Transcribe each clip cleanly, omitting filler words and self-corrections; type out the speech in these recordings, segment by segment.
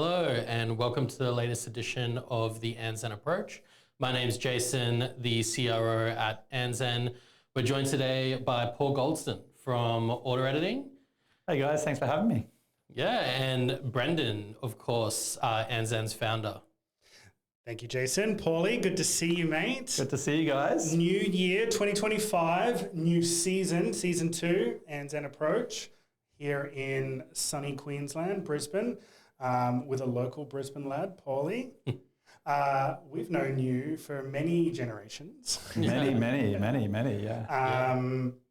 Hello, and welcome to the latest edition of the Andzen Approach. My name is Jason, the CRO at Andzen. We're joined today by Paul Goldston from Order Editing. Hey guys, thanks for having me. Yeah, and Brendan, of course, Andzen's founder. Thank you, Jason. Paulie, good to see you, mate. Good to see you guys. New year, 2025, new season 2, Andzen Approach, here in sunny Queensland, Brisbane, with a local Brisbane lad, Paulie. We've known you for many generations. Many, yeah.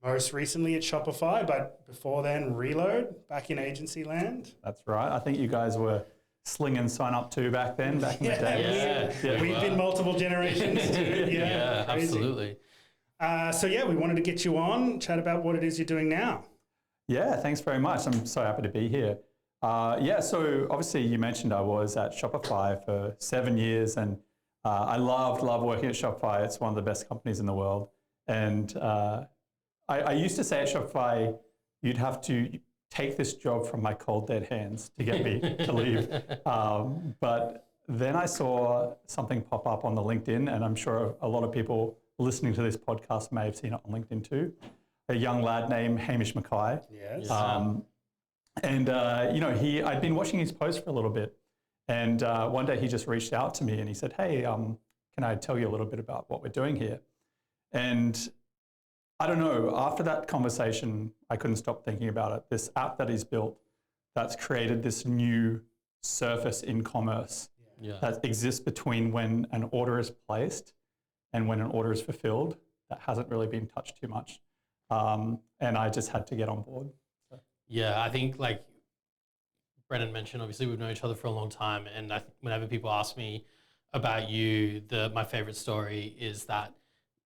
Most recently at Shopify, but before then, Reload, back in agency land. That's right. I think you guys were slinging sign up too back in the day. Yeah. We've been multiple generations too. Yeah, absolutely. We wanted to get you on, chat about what it is you're doing now. Yeah, thanks very much. I'm so happy to be here. So obviously you mentioned I was at Shopify for 7 years, and I love working at Shopify. It's one of the best companies in the world. And I used to say at Shopify, you'd have to take this job from my cold, dead hands to get me to leave. But then I saw something pop up on the LinkedIn, and I'm sure a lot of people listening to this podcast may have seen it on LinkedIn too. A young lad named Hamish Mackay. Yes. I'd been watching his post for a little bit, and one day he just reached out to me and he said, "Hey, can I tell you a little bit about what we're doing here?" And I don't know, after that conversation, I couldn't stop thinking about it. This app that he's built that's created this new surface in commerce that exists between when an order is placed and when an order is fulfilled that hasn't really been touched too much. And I just had to get on board. So. Yeah, I think like Brendan mentioned, obviously we've known each other for a long time, and whenever people ask me about you, my favorite story is that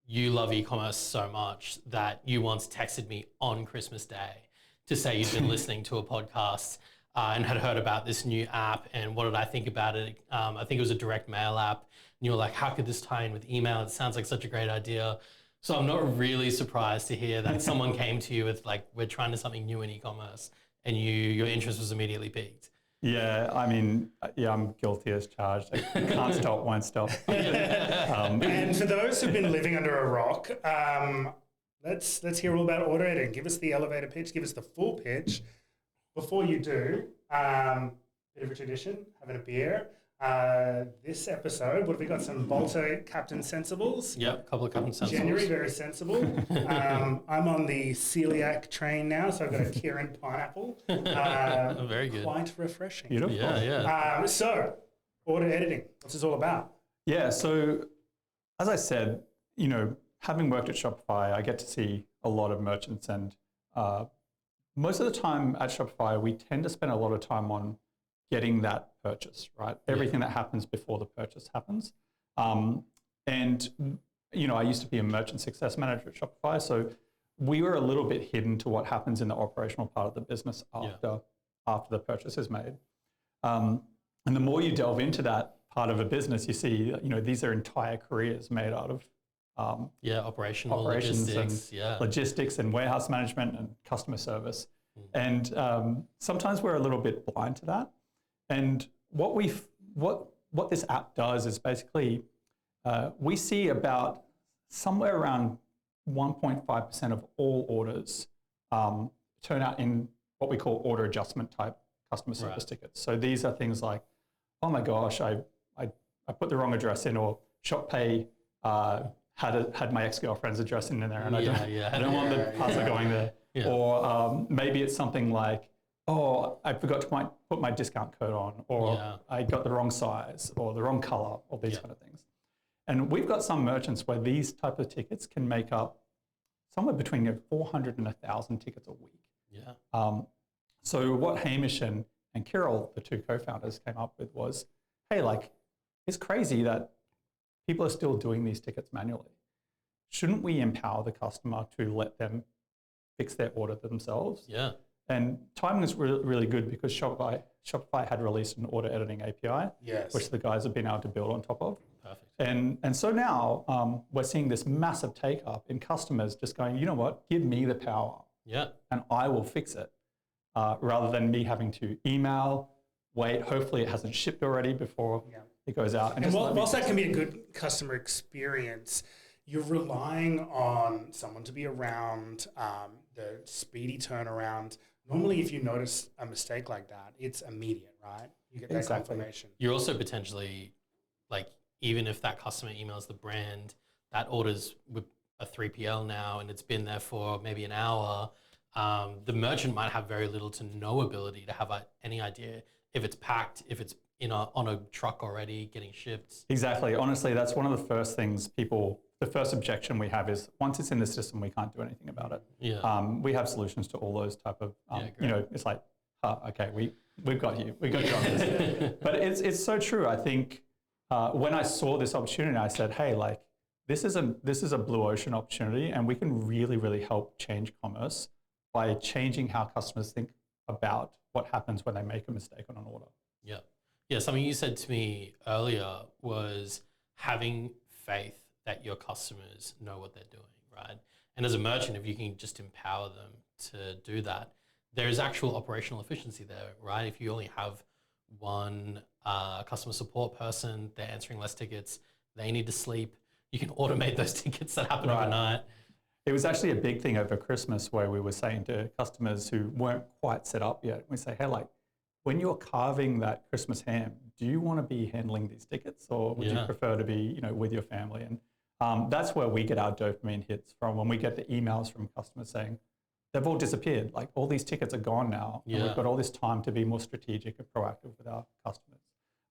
you love e-commerce so much that you once texted me on Christmas Day to say you'd been listening to a podcast and had heard about this new app, and what did I think about it? I think it was a direct mail app, and you were like, how could this tie in with email? It sounds like such a great idea. So I'm not really surprised to hear that someone came to you with like, we're trying to something new in e-commerce, and your interest was immediately piqued. Yeah, I mean, I'm guilty as charged. I can't stop, won't stop. And for those who've been living under a rock, let's hear all about order editing. Give us the elevator pitch, give us the full pitch. Before you do, bit of a tradition, having a beer. This episode, what have we got? Some Bolter Captain Sensibles. Yep, a couple of Captain Sensibles. January, very sensible. I'm on the celiac train now, so I've got a Kirin pineapple. Very good. Quite refreshing. Beautiful. Yeah. So, order editing, what's this all about? Yeah, so as I said, having worked at Shopify, I get to see a lot of merchants, and most of the time at Shopify, we tend to spend a lot of time on getting that purchase, right? Everything that happens before the purchase happens. I used to be a merchant success manager at Shopify, so we were a little bit hidden to what happens in the operational part of the business after the purchase is made. And the more you delve into that part of a business, you see, these are entire careers made out of operations and logistics and warehouse management and customer service. And sometimes we're a little bit blind to that. And what this app does is basically we see about somewhere around 1.5% of all orders turn out in what we call order adjustment type customer service tickets. So these are things like, oh my gosh, I put the wrong address in, or ShopPay had my ex-girlfriend's address in there, and I don't want the parcel going there. Yeah. Or maybe it's something like, oh, I forgot to put my discount code on, or I got the wrong size, or the wrong color, or these kind of things. And we've got some merchants where these type of tickets can make up somewhere between 400 and 1,000 tickets a week. Yeah. So what Hamish and Kirill, the two co-founders, came up with was, hey, it's crazy that people are still doing these tickets manually. Shouldn't we empower the customer to let them fix their order themselves? Yeah. And timing is really good because Shopify had released an order editing API, which the guys have been able to build on top of. Perfect. And so now we're seeing this massive take up in customers just going, you know what, give me the power, and I will fix it, rather than me having to email wait. Hopefully it hasn't shipped already before it goes out. And whilst that can be a good customer experience, you're relying on someone to be around, the speedy turnaround. Normally, if you notice a mistake like that, it's immediate, right? You get that confirmation. You're also potentially, like, even if that customer emails the brand, that order's with a 3PL now and it's been there for maybe an hour, the merchant might have very little to no ability to have any idea if it's packed, if it's on a truck already getting shipped. Exactly. Honestly, that's one of the first things the first objection we have is once it's in the system, we can't do anything about it. Yeah. We have solutions to all those type of, it's like, okay, we've got you. We got you on this. But it's so true. I think when I saw this opportunity, I said, hey, like, this is a blue ocean opportunity, and we can really, really help change commerce by changing how customers think about what happens when they make a mistake on an order. Yeah. Yeah, something you said to me earlier was having faith that your customers know what they're doing, right? And as a merchant, if you can just empower them to do that, there is actual operational efficiency there, right? If you only have one customer support person, they're answering less tickets, they need to sleep, you can automate those tickets that happen overnight. It was actually a big thing over Christmas where we were saying to customers who weren't quite set up yet, we say, hey, like, when you're carving that Christmas ham, do you want to be handling these tickets, or would you prefer to be, with your family? And that's where we get our dopamine hits from, when we get the emails from customers saying, they've all disappeared. Like, all these tickets are gone now. And we've got all this time to be more strategic and proactive with our customers.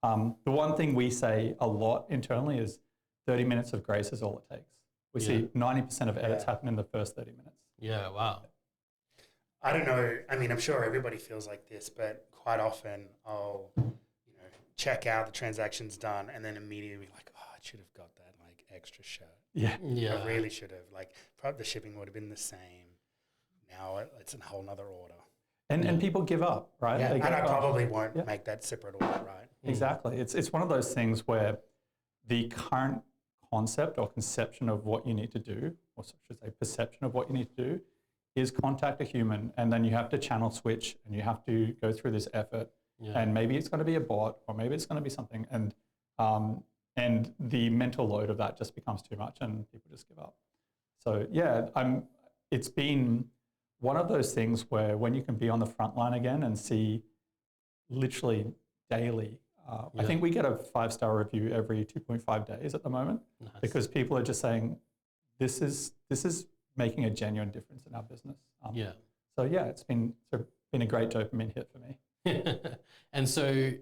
The one thing we say a lot internally is 30 minutes of grace is all it takes. We see 90% of edits happen in the first 30 minutes. Yeah, wow. I don't know. I mean, I'm sure everybody feels like this, but quite often I'll, check out, the transaction's done, and then immediately be like, oh, I should have got that like extra shirt. Yeah. I really should have. Like, probably the shipping would have been the same. Now it's a whole nother order. And people give up, right? Yeah, and I probably won't make that separate order, right? Exactly. It's one of those things where the current concept or conception of what you need to do, or I should say perception of what you need to do, is contact a human, and then you have to channel switch, and you have to go through this effort, and maybe it's going to be a bot, or maybe it's going to be something, and the mental load of that just becomes too much, and people just give up. So it's been one of those things where when you can be on the front line again and see literally daily. I think we get a 5-star review every 2.5 days at the moment, because people are just saying, this is making a genuine difference in our business. So it's been a great dopamine hit for me. And so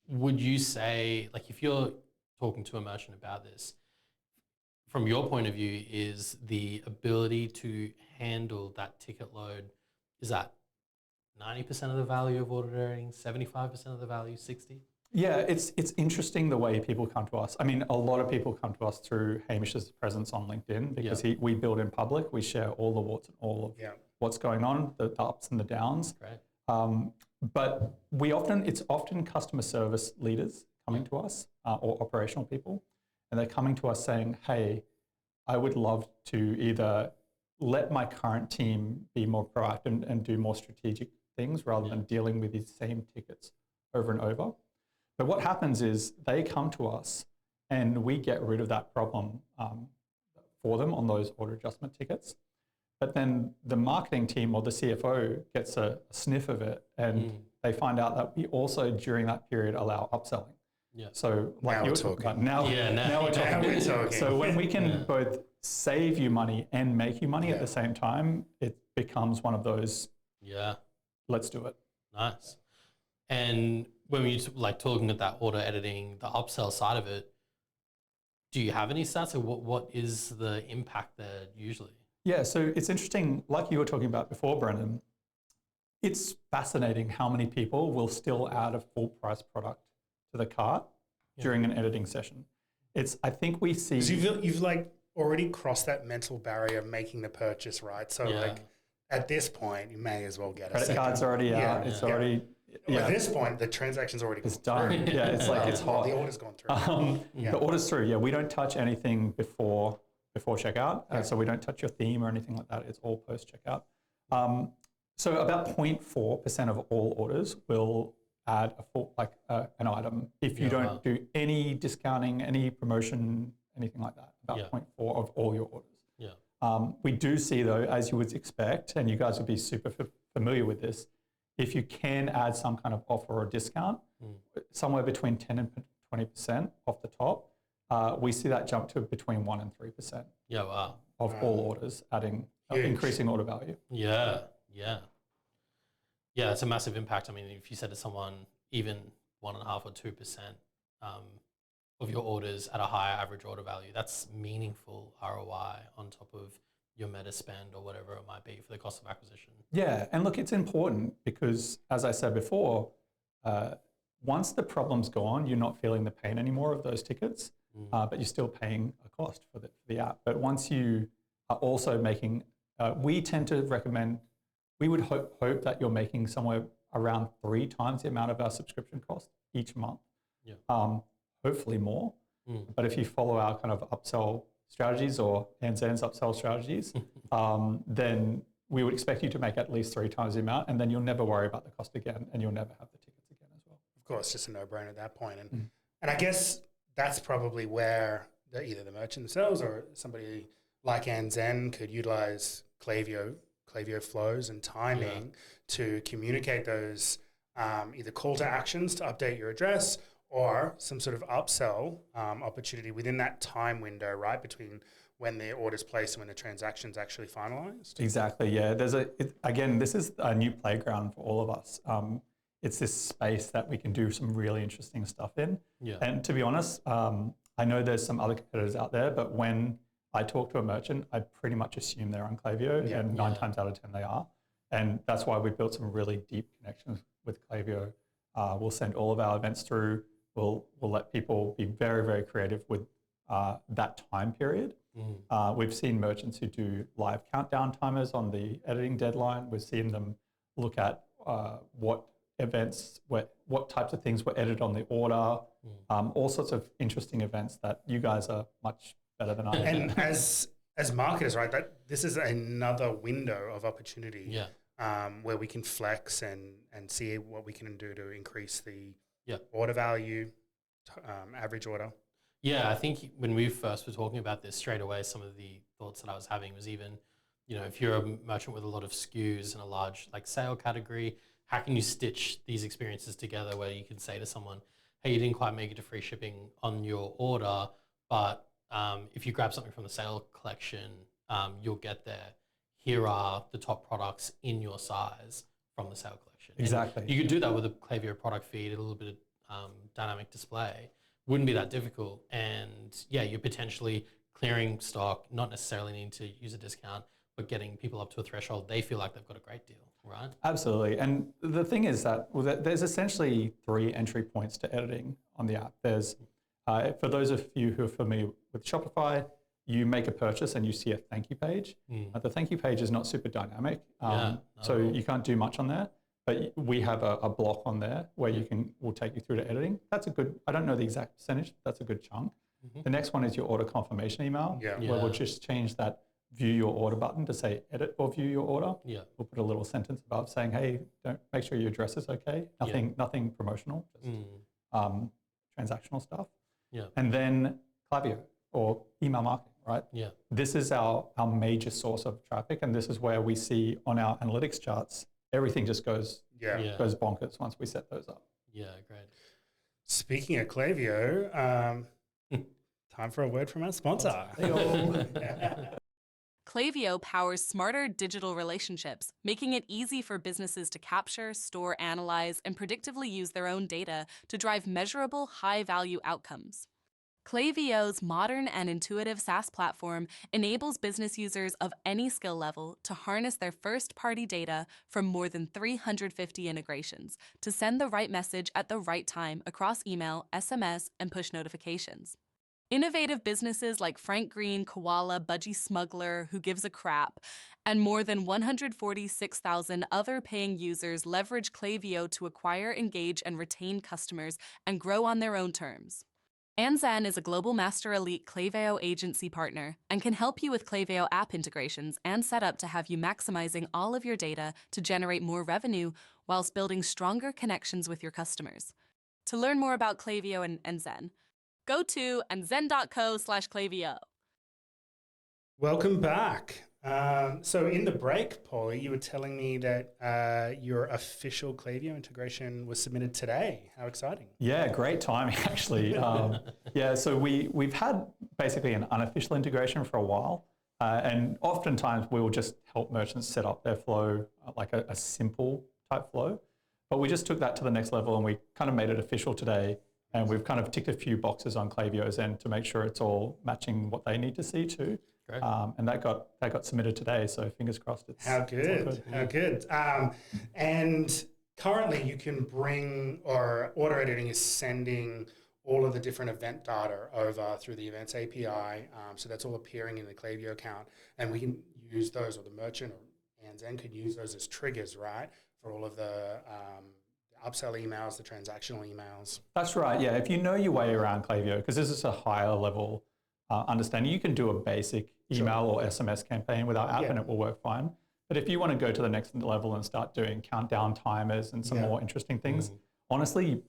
would you say, like, if you're talking to a merchant about this, from your point of view, is the ability to handle that ticket load, is that 90% of the value of order editing, 75% of the value, 60%? Yeah, it's interesting the way people come to us. I mean, a lot of people come to us through Hamish's presence on LinkedIn, because we build in public. We share all the warts and all of what's going on, the ups and the downs. Right. But it's often customer service leaders coming to us, or operational people, and they're coming to us saying, hey, I would love to either let my current team be more proactive and do more strategic things rather than dealing with these same tickets over and over. But what happens is they come to us and we get rid of that problem for them on those order adjustment tickets. But then the marketing team or the CFO gets a sniff of it, and they find out that we also, during that period, allow upselling. So like you were talking about, now we're talking. So when we can both save you money and make you money at the same time, it becomes one of those, let's do it. Nice. And when we talking at that order editing, the upsell side of it, do you have any stats, or what is the impact there usually? Yeah, so it's interesting, like you were talking about before, Brendan, it's fascinating how many people will still add a full price product to the cart during an editing session. I think we see... So you've like already crossed that mental barrier of making the purchase, right? So like at this point, you may as well get credit card's already out. It's already... At this point, the transaction's already it's done. It's like it's hot. The order's gone through. The order's through. Yeah, we don't touch anything before checkout. So we don't touch your theme or anything like that. It's all post checkout. So about 0.4% of all orders will add a full an item if you don't do any discounting, any promotion, anything like that. About 0.4 of all your orders. We do see though, as you would expect, and you guys would be super familiar with this, if you can add some kind of offer or discount, somewhere between 10 and 20% off the top, we see that jump to between 1 and 3%. Of all orders, increasing order value. It's a massive impact. I mean, if you said to someone, even 1.5 or 2% of your orders at a higher average order value, that's meaningful ROI on top of your meta spend or whatever it might be for the cost of acquisition. Yeah, and look, it's important because, as I said before, once the problem's gone, you're not feeling the pain anymore of those tickets, but you're still paying a cost for the app. But once you are also making, we tend to recommend, we would hope that you're making somewhere around 3 times the amount of our subscription cost each month. Hopefully more. But if you follow our kind of upsell strategies or Andzen's upsell strategies, then we would expect you to make at least 3 times the amount, and then you'll never worry about the cost again, and you'll never have the tickets again as well. Of course, just a no-brainer at that point. And I guess that's probably where either the merchant themselves or somebody like Andzen could utilize Klaviyo flows and timing to communicate those either call to actions to update your address or some sort of upsell opportunity within that time window, right, between when the order's placed and when the transaction's actually finalized. Exactly, yeah. Again, this is a new playground for all of us. It's this space that we can do some really interesting stuff in. And to be honest, I know there's some other competitors out there, but when I talk to a merchant, I pretty much assume they're on Klaviyo, and 9 times out of 10 they are. And that's why we've built some really deep connections with Klaviyo. We'll send all of our events through. We'll let people be very, very creative with that time period. We've seen merchants who do live countdown timers on the editing deadline. We've seen them look at what events, what types of things were edited on the order, all sorts of interesting events that you guys are much better than I am. And as marketers, right, this is another window of opportunity where we can flex and see what we can do to increase the order value, average order. I think when we first were talking about this, straight away, some of the thoughts that I was having was even, if you're a merchant with a lot of SKUs and a large sale category, how can you stitch these experiences together where you can say to someone, hey, you didn't quite make it to free shipping on your order, but if you grab something from the sale collection, you'll get there. Here are the top products in your size from the sale collection. Exactly. And you could do that with a Klaviyo product feed, a little bit of dynamic display. Wouldn't be that difficult. And you're potentially clearing stock, not necessarily needing to use a discount, but getting people up to a threshold they feel like they've got a great deal, right? Absolutely. And the thing is that there's essentially 3 entry points to editing on the app. There's, for those of you who are familiar with Shopify, you make a purchase and you see a thank you page. The thank you page is not super dynamic, so you can't do much on there. But we have a block on there where we'll take you through to editing. That's a good, I don't know the exact percentage, but that's a good chunk. The next one is your order confirmation email, where we'll just change that view your order button to say edit or view your order. We'll put a little sentence above saying, hey, don't make sure your address is okay. Nothing promotional, just transactional stuff. And then Klaviyo or email marketing, right? This is our major source of traffic, and this is where we see on our analytics charts, everything just goes bonkers once we set those up. Great. Speaking of Klaviyo, time for a word from our sponsor. Klaviyo powers smarter digital relationships, making it easy for businesses to capture, store, analyze, and predictively use their own data to drive measurable, high-value outcomes. Klaviyo's modern and intuitive SaaS platform enables business users of any skill level to harness their first-party data from more than 350 integrations to send the right message at the right time across email, SMS, and push notifications. Innovative businesses like Frank Green, Koala, Budgie Smuggler, Who Gives a Crap, and more than 146,000 other paying users leverage Klaviyo to acquire, engage, and retain customers and grow on their own terms. Andzen is a Global Master Elite Klaviyo agency partner and can help you with Klaviyo app integrations and setup to have you maximizing all of your data to generate more revenue whilst building stronger connections with your customers. To learn more about Klaviyo and Andzen, go to andzen.co/Klaviyo. Welcome back. So in the break, Paulie, you were telling me that your official Klaviyo integration was submitted today. How exciting. Yeah, great timing actually. Yeah, so we've had basically an unofficial integration for a while. And oftentimes we will just help merchants set up their flow like a simple type flow. But we just took that to the next level and we kind of made it official today. And we've kind of ticked a few boxes on Klaviyo's end to make sure it's all matching what they need to see too. Great. And that got submitted today, so fingers crossed. How good. And currently you can bring, or auto editing is sending all of the different event data over through the Events API. So that's all appearing in the Klaviyo account. And we can use those, or the merchant or Andzen could use those as triggers, right? For all of the upsell emails, the transactional emails. That's right, yeah. If you know your way around Klaviyo, because this is a higher level understanding, you can do a basic email or SMS campaign with our app and it will work fine. But if you want to go to the next level and start doing countdown timers and some more interesting things, honestly, you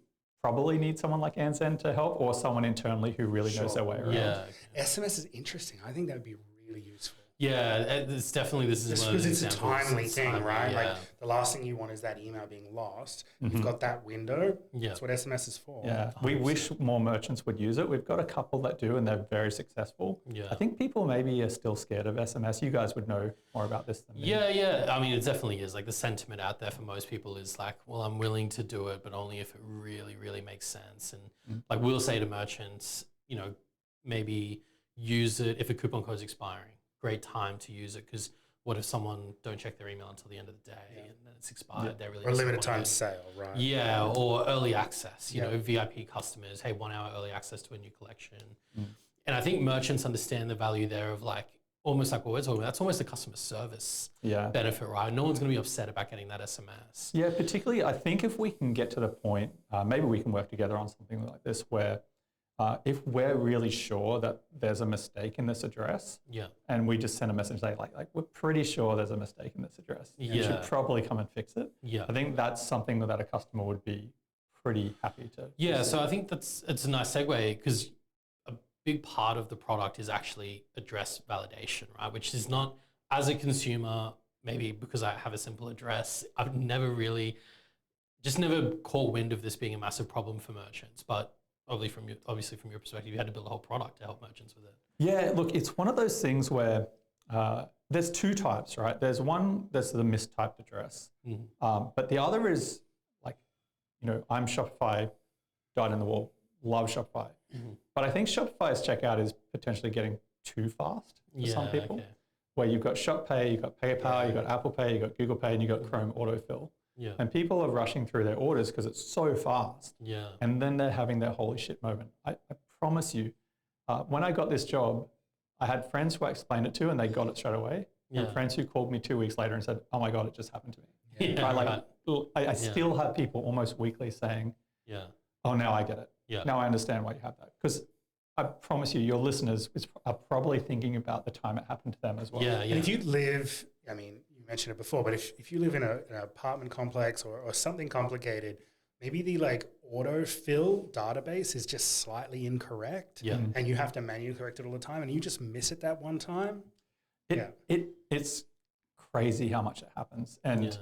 probably need someone like Andzen to help, or someone internally who really knows their way around. Yeah. SMS is interesting. I think that would be really useful. Yeah, it's definitely, this is one of because the it's a examples. timely It's thing, timely, right? yeah. Like the last thing you want is that email being lost. You've got that window. That's what SMS is for. Yeah, we wish more merchants would use it. We've got a couple that do and they're very successful. Yeah. I think people maybe are still scared of SMS. You guys would know more about this than me. Yeah. I mean, it definitely is. Like the sentiment out there for most people is like, well, I'm willing to do it, but only if it really, really makes sense. And like we'll say to merchants, you know, maybe use it if a coupon code is expiring. Great time to use it, because what if someone don't check their email until the end of the day and then it's expired? They're really or a limited disappointed. time sale, right? Yeah, or early access, you know, VIP customers, hey, 1 hour early access to a new collection. And I think merchants understand the value there of like, almost like what we're talking about, that's almost a customer service benefit, right? No one's going to be upset about getting that SMS. Yeah, particularly I think if we can get to the point, maybe we can work together on something like this where if we're really sure that there's a mistake in this address, and we just send a message like we're pretty sure there's a mistake in this address, you should probably come and fix it. I think that's something that a customer would be pretty happy to. Yeah, so I think it's a nice segue, because a big part of the product is actually address validation, right? Which is not, as a consumer, maybe because I have a simple address, I've never caught wind of this being a massive problem for merchants, but obviously from your perspective, you had to build a whole product to help merchants with it. Yeah, look, it's one of those things where there's two types, right? There's the mistyped address, but the other is like, you know, I'm Shopify, dyed in the wool, love Shopify. But I think Shopify's checkout is potentially getting too fast for some people, where you've got Shop Pay, you've got PayPal, you've got Apple Pay, you've got Google Pay, and you've got Chrome autofill. And people are rushing through their orders because it's so fast. And then they're having their holy shit moment. I promise you, when I got this job, I had friends who I explained it to and they got it straight away. And friends who called me 2 weeks later and said, oh my God, it just happened to me. I still have people almost weekly saying, oh, now I get it. Now I understand why you have that. Because I promise you, your listeners are probably thinking about the time it happened to them as well. And if you live, I mean, you mentioned it before, but if you live in an apartment complex or something complicated, maybe the like autofill database is just slightly incorrect, and you have to manually correct it all the time, and you just miss it that one time. It's crazy how much it happens, and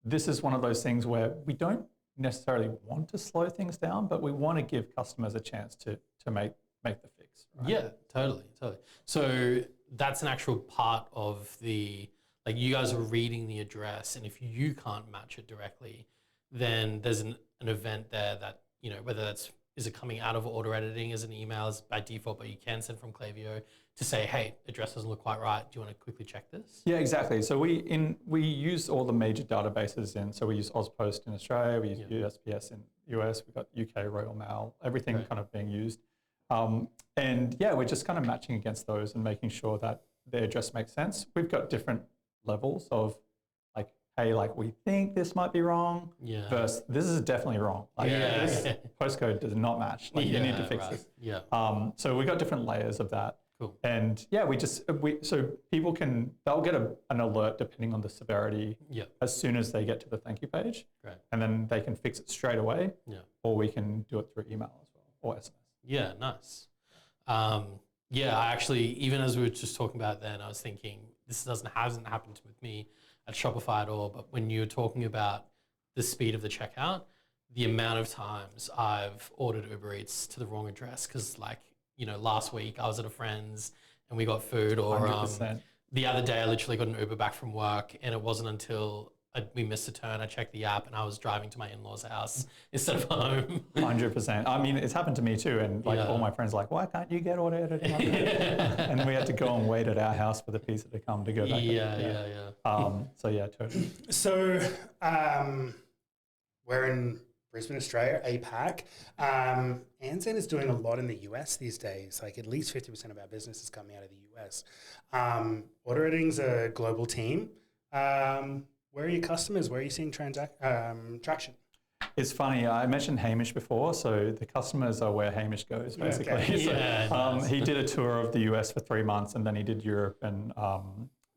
this is one of those things where we don't necessarily want to slow things down, but we want to give customers a chance to make the fix. Right? Yeah, totally. So that's an actual part of the, like you guys are reading the address, and if you can't match it directly, then there's an event there that, you know, whether is it coming out of auto editing as an email as by default, but you can send from Klaviyo to say, hey, address doesn't look quite right. Do you want to quickly check this? Yeah, exactly. So we use all the major databases so we use AusPost in Australia, we use USPS in US, we've got UK Royal Mail, everything kind of being used. And yeah, we're just kind of matching against those and making sure that the address makes sense. We've got different levels of like, hey, like we think this might be wrong versus this is definitely wrong. Like this postcode does not match. Like you need to fix this. So we've got different layers of that. Cool. And yeah, so people they'll get an alert depending on the severity as soon as they get to the thank you page. Great. And then they can fix it straight away. Yeah. Or we can do it through email as well, or SMS. Yeah, nice. I actually, even as we were just talking about then, I was thinking this hasn't happened with me at Shopify at all, but when you were talking about the speed of the checkout, the amount of times I've ordered Uber Eats to the wrong address because last week I was at a friend's and we got food, or 100%. The other day I literally got an Uber back from work and it wasn't until we missed a turn, I checked the app and I was driving to my in-laws' house instead of home. 100%. I mean, it's happened to me too. And all my friends are like, why can't you get ordered? And we had to go and wait at our house for the pizza to come to go back. So yeah, totally. So we're in Brisbane, Australia, APAC. Andzen is doing a lot in the US these days. Like at least 50% of our business is coming out of the US. Order Editing's a global team. Where are your customers? Where are you seeing traction? It's funny. I mentioned Hamish before. So the customers are where Hamish goes, basically. Okay. So, he did a tour of the US for 3 months, and then he did Europe and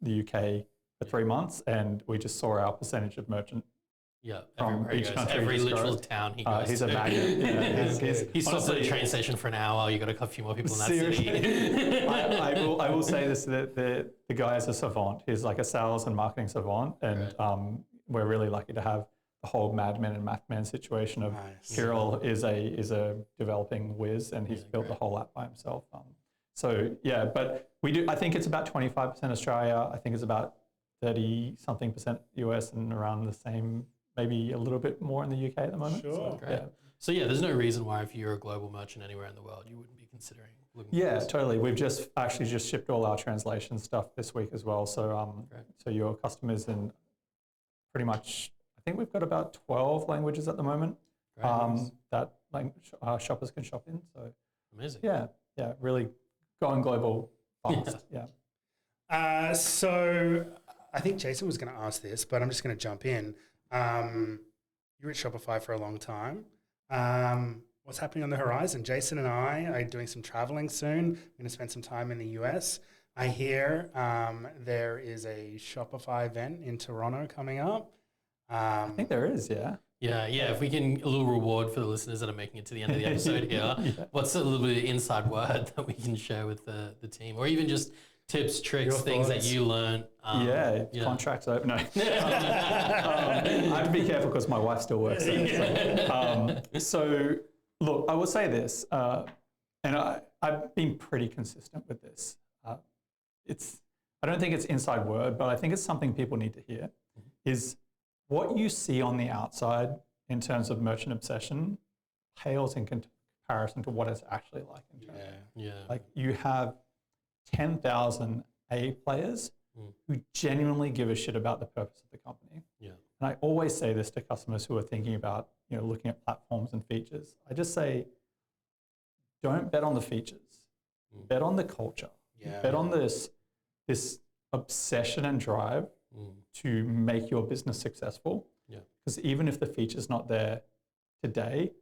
the UK for 3 months. And we just saw our percentage of merchant from each country. Every literal town he goes he's to. a magnet. He stops at the train station for an hour. You got a few more people in that city. I will say this: that the guy is a savant. He's like a sales and marketing savant, and we're really lucky to have the whole madman and mathman situation of Kirill is a developing whiz, and he's built the whole app by himself. But we do. I think it's about 25% Australia. I think it's about 30-something% US, and around the same. Maybe a little bit more in the UK at the moment. Sure. So there's no reason why if you're a global merchant anywhere in the world, you wouldn't be considering looking at this. Totally. We've just shipped all our translation stuff this week as well. So so your customers in pretty much, I think we've got about 12 languages at the moment that shoppers can shop in. So amazing. Yeah, really going global fast. So I think Jason was going to ask this, but I'm just going to jump in. You're at Shopify for a long time. What's happening on the horizon? Jason and I are doing some traveling soon. We're going to spend some time in the US. I hear there is a Shopify event in Toronto coming up. I think there is, yeah. Yeah. If we can, a little reward for the listeners that are making it to the end of the episode here. What's a little bit of inside word that we can share with the team, or even just tips, tricks, things that you learned? Contracts open. No. I have to be careful because my wife still works there. So look, I will say this, and I've been pretty consistent with this. I don't think it's inside word, but I think it's something people need to hear, is what you see on the outside in terms of merchant obsession pales in comparison to what it's actually like internally. Like you have 10,000 A players who genuinely give a shit about the purpose of the company. And I always say this to customers who are thinking about, looking at platforms and features. I just say, don't bet on the features. Bet on the culture. Bet on this obsession and drive to make your business successful. Because even if the feature's not there today,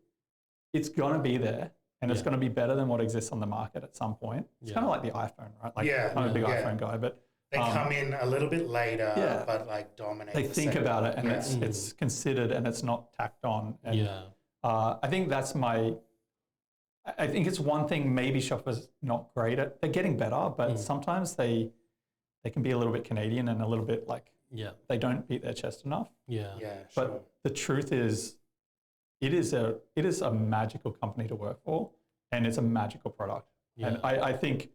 it's going to be there. And it's going to be better than what exists on the market at some point. It's kind of like the iPhone, right? I'm a big iPhone guy, but they come in a little bit later, but like dominate. They think about it, and it's considered, and it's not tacked on. And I think I think it's one thing maybe shoppers not great at. They're getting better, but sometimes they can be a little bit Canadian and a little bit like they don't beat their chest enough. But the truth is, it is a magical company to work for, and it's a magical product. And I think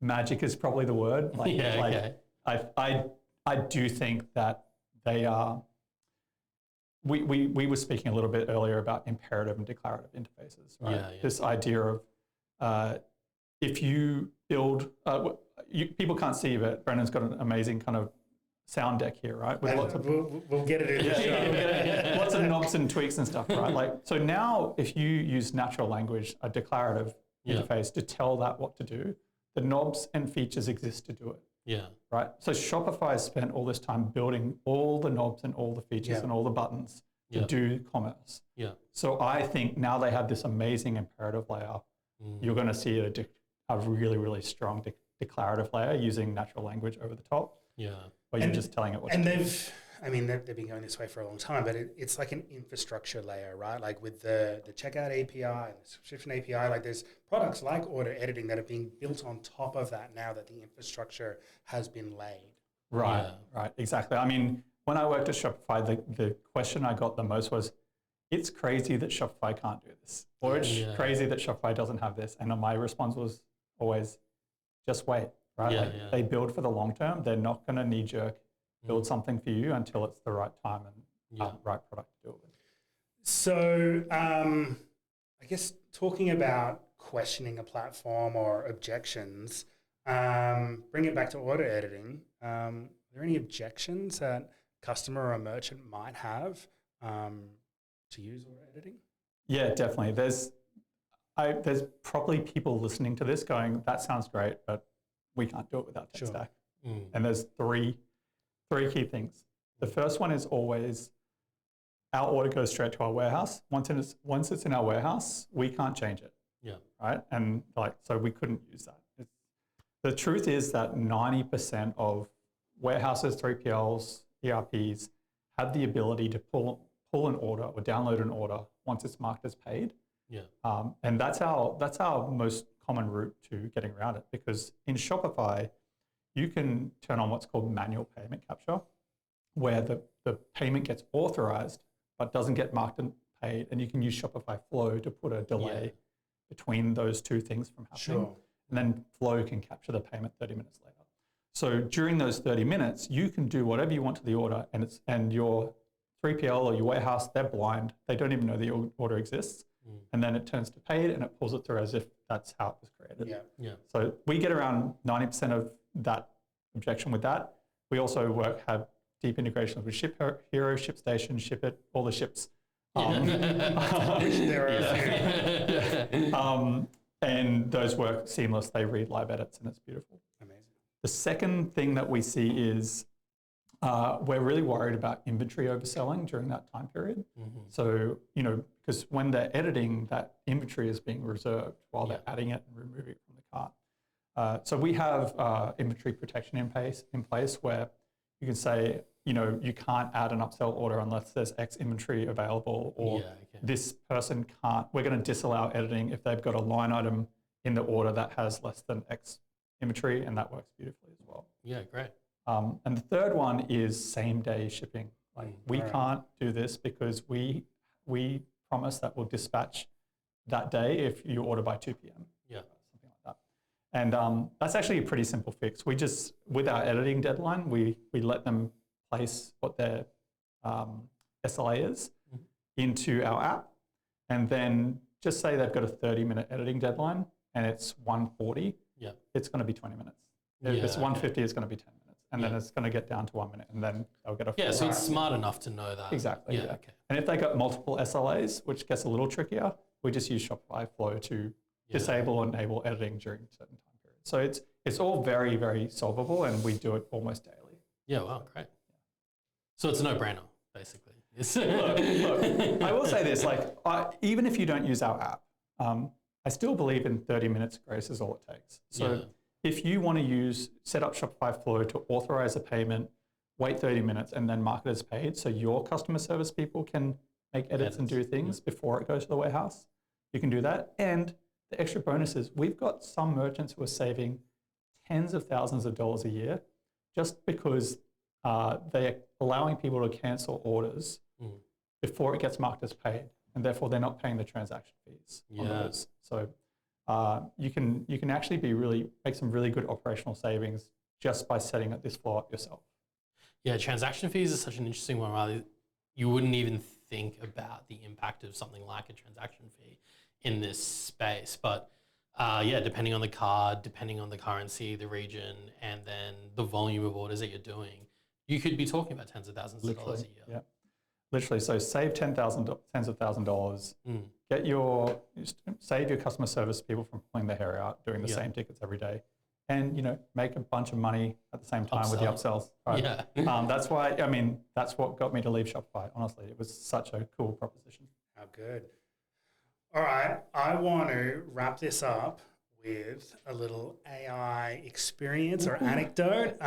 magic is probably the word. I do think that they are. We were speaking a little bit earlier about imperative and declarative interfaces, right? This idea of if you build, people can't see, but Brendan's got an amazing kind of sound deck here, right? With lots of, we'll get it in the show. Lots of knobs and tweaks and stuff, right? Like, so now if you use natural language, a declarative interface to tell that what to do, the knobs and features exist to do it. Right? So Shopify has spent all this time building all the knobs and all the features and all the buttons to do commerce. So I think now they have this amazing imperative layer. You're going to see a really, really strong declarative layer using natural language over the top. Yeah. Where you're just telling it what to do. They've been going this way for a long time, but it's like an infrastructure layer, right? Like with the checkout API and the subscription API, like there's products like order editing that are being built on top of that now that the infrastructure has been laid. Right, right, exactly. I mean, when I worked at Shopify, the question I got the most was, it's crazy that Shopify can't do this, or it's crazy that Shopify doesn't have this. And my response was always, just wait, right? They build for the long term. They're not going to knee-jerk build something for you until it's the right time and right product to do it with. So I guess talking about questioning a platform or objections, bring it back to order editing. Are there any objections that customer or a merchant might have to use order editing? Yeah, definitely. There's probably people listening to this going, that sounds great, but we can't do it without tech stack. And there's three key things. The first one is always our order goes straight to our warehouse. Once it's in our warehouse, we can't change it. Yeah. Right. And so we couldn't use that. The truth is that 90% of warehouses, 3PLs, ERPs have the ability to pull an order or download an order once it's marked as paid. Yeah. And that's our most common route to getting around it, because in Shopify, you can turn on what's called manual payment capture, where the payment gets authorized but doesn't get marked and paid, and you can use Shopify Flow to put a delay between those two things from happening. Sure. And then Flow can capture the payment 30 minutes later. So during those 30 minutes, you can do whatever you want to the order, and your 3PL or your warehouse, they're blind. They don't even know the order exists. And then it turns to paid and it pulls it through as if that's how it was created. Yeah. So we get around 90% of that objection with that. We also have deep integrations with Ship Hero, ShipStation, ShipIt, all the ships. Which there are a few. And those work seamless. They read live edits and it's beautiful. Amazing. The second thing that we see is we're really worried about inventory overselling during that time period. So, because when they're editing, that inventory is being reserved while they're adding it and removing it from the cart. So we have inventory protection in place where you can say, you can't add an upsell order unless there's X inventory available, or this person can't, we're going to disallow editing if they've got a line item in the order that has less than X inventory, and that works beautifully as well. Yeah, great. And the third one is same day shipping. We can't do this because we promise that we'll dispatch that day if you order by 2 p.m. Yeah. Something like that. And that's actually a pretty simple fix. We just, with our editing deadline, we let them place what their SLA is into our app, and then just say they've got a 30-minute editing deadline and it's 1:40. Yeah. It's going to be 20 minutes. If it's 1:50, it's going to be 10 minutes. And then it's going to get down to 1 minute, and then they'll get a full so it's smart enough to know that. Exactly. Yeah. Okay. And if they got multiple SLAs, which gets a little trickier, we just use Shopify Flow to disable and enable editing during certain time periods. So it's all very, very solvable, and we do it almost daily. Yeah, wow, great. So it's a no-brainer, basically. Look, I will say this, even if you don't use our app, I still believe in 30 minutes grace is all it takes. So if you want to set up Shopify Flow to authorize a payment, wait 30 minutes, and then mark it as paid so your customer service people can make edits and do things before it goes to the warehouse, you can do that. And the extra bonus is we've got some merchants who are saving tens of thousands of dollars a year just because they're allowing people to cancel orders before it gets marked as paid, and therefore they're not paying the transaction fees on those. So you can actually make some really good operational savings just by setting this flow up yourself. Yeah, transaction fees is such an interesting one, right? You wouldn't even think about the impact of something like a transaction fee in this space. But depending on the card, depending on the currency, the region, and then the volume of orders that you're doing, you could be talking about tens of thousands of dollars a year. Yeah, literally. So save tens of thousands of dollars. Save your customer service people from pulling their hair out doing the same tickets every day, and make a bunch of money at the same time with the upsells. Right? Yeah. That's why. That's what got me to leave Shopify. Honestly, it was such a cool proposition. How good. All right, I want to wrap this up with a little AI experience or anecdote.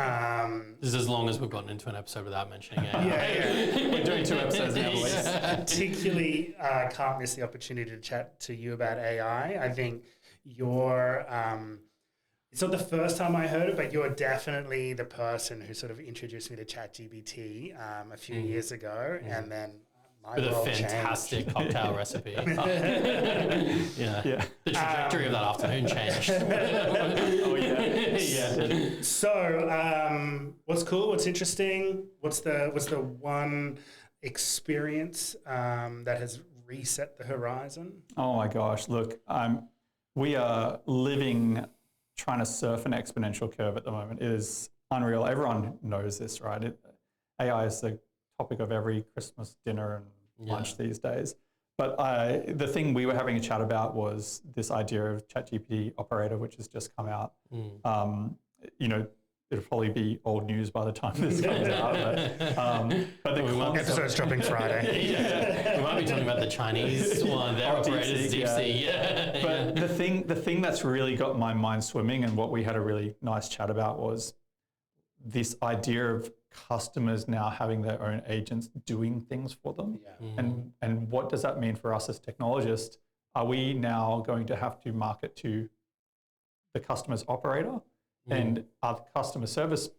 This is as long as we've gotten into an episode without mentioning AI. Yeah. We're doing 2 episodes now, boys. Particularly can't miss the opportunity to chat to you about AI. I think you're, it's not the first time I heard it, but you're definitely the person who sort of introduced me to ChatGPT a few years ago. And then my With a world fantastic changed. cocktail recipe. The trajectory of that afternoon changed. Oh, yeah. So, what's cool? What's interesting? What's the one experience that has reset the horizon? Oh my gosh, look, we are trying to surf an exponential curve at the moment. It is unreal. Everyone knows this, right? AI is the topic of every Christmas dinner and lunch these days. But the thing we were having a chat about was this idea of ChatGPT operator, which has just come out. It'll probably be old news by the time this comes out. But the Episode's dropping Friday. We might be talking about the Chinese one. Their operators, DeepSeek. But the thing that's really got my mind swimming, and what we had a really nice chat about, was this idea of customers now having their own agents doing things for them. And what does that mean for us as technologists? Are we now going to have to market to the customer's operator? And are customer service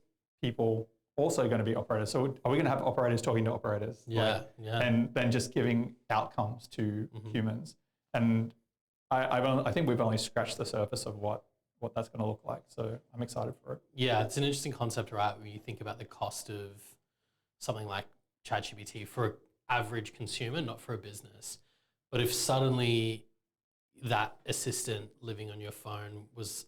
people also going to be operators? So are we going to have operators talking to operators? And then just giving outcomes to humans? And I think we've only scratched the surface of what that's going to look like. So I'm excited for it. Yeah, it's an interesting concept, right? When you think about the cost of something like ChatGPT for an average consumer, not for a business. But if suddenly that assistant living on your phone was,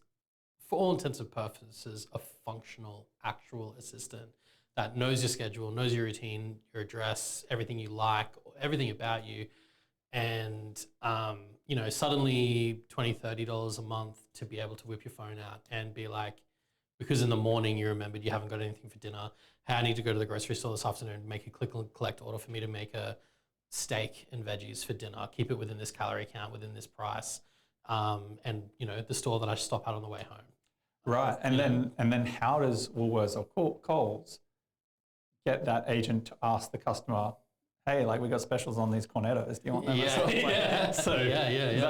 for all intents and purposes, a functional, actual assistant that knows your schedule, knows your routine, your address, everything you like, everything about you, and suddenly $20, $30 a month to be able to whip your phone out and be like, because in the morning you remembered you haven't got anything for dinner, hey, I need to go to the grocery store this afternoon and make a click and collect order for me to make a steak and veggies for dinner, keep it within this calorie count, within this price, and the store that I stop at on the way home. Right, and then how does Woolworths or Coles get that agent to ask the customer, hey, like we got specials on these cornettos, do you want them? I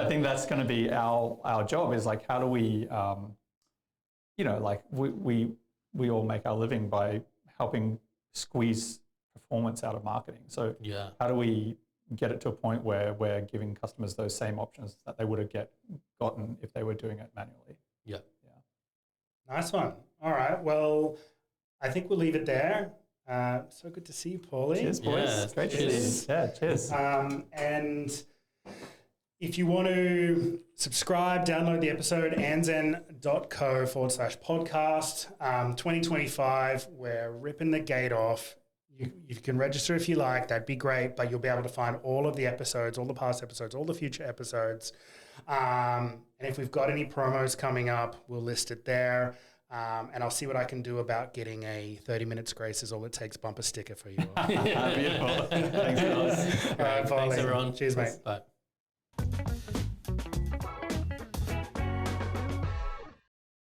think that's going to be our job, is like, how do we, we all make our living by helping squeeze performance out of marketing. So how do we get it to a point where we're giving customers those same options that they would have gotten if they were doing it manually? Nice one. All right. Well, I think we'll leave it there. So good to see you, Paulie. Cheers, boys. Yeah, great to see you. Yeah, cheers. And if you want to subscribe, download the episode, andzen.co/podcast. 2025, we're ripping the gate off. You can register if you like. That'd be great. But you'll be able to find all of the episodes, all the past episodes, all the future episodes. And if we've got any promos coming up, we'll list it there. And I'll see what I can do about getting a 30 minutes grace is all it takes bumper sticker for you all. Beautiful. Thanks, guys. All right, Thanks, everyone. Cheers, mate. Bye.